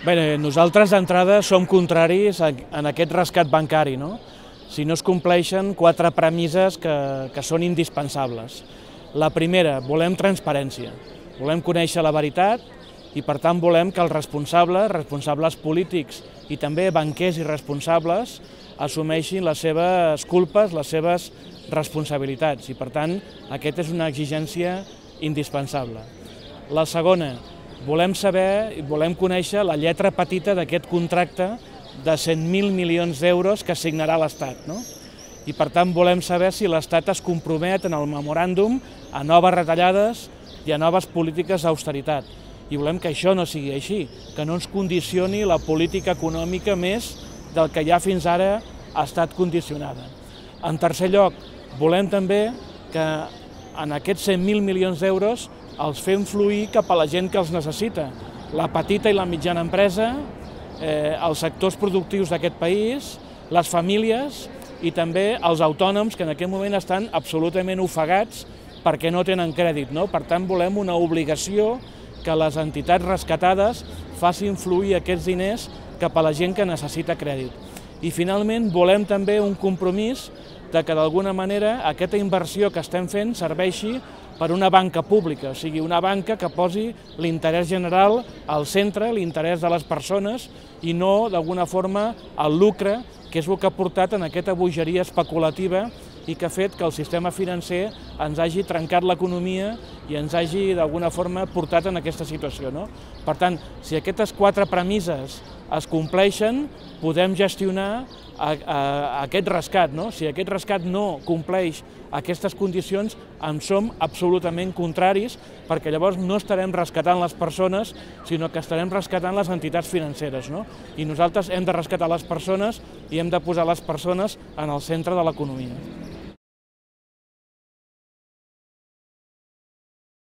Bé, nosaltres d'entrada som contraris en aquest rescat bancari, no? Si no es compleixen 4 premisses que són indispensables. La primera, volem transparència, volem conèixer la veritat i per tant volem que els responsables polítics i també banquers i responsables assumeixin les seves culpes, les seves responsabilitats i per tant aquesta és una exigència indispensable. La segona, volem saber i volem conèixer la lletra petita d'aquest contracte de 100.000 milions d'euros que signarà l'Estat, no? I per tant volem saber si l'Estat es compromet en el memoràndum a noves retallades i a noves polítiques d'austeritat. I volem que això no sigui així, que no ens condicioni la política econòmica més del que ja fins ara ha estat condicionada. En tercer lloc, volem també que en aquests 100.000 milions d'euros els fem fluir cap a la gent que els necessita, la petita i la mitjana empresa, els sectors productius d'aquest país, les famílies i també els autònoms que en aquest moment estan absolutament ofegats perquè no tenen crèdit, no? Per tant, volem una obligació que les entitats rescatades facin fluir aquests diners cap a la gent que necessita crèdit. I finalment volem també un compromís de que d'alguna manera aquesta inversió que estem fent serveixi per una banca pública, o sigui, una banca que posi l'interès general al centre, l'interès de les persones i no d'alguna forma el lucre, que és el que ha portat en aquesta bogeria especulativa i que ha fet que el sistema financer ens hagi trencat l'economia i ens hagi d'alguna forma portat en aquesta situació, no? Per tant, si aquestes 4 premisses es compleixen, podem gestionar aquest rescat, no? Si aquest rescat no compleix aquestes condicions, en som absolutament contraris, perquè llavors no estarem rescatant les persones, sinó que estarem rescatant les entitats financeres, no? I nosaltres hem de rescatar les persones i hem de posar les persones en el centre de l'economia.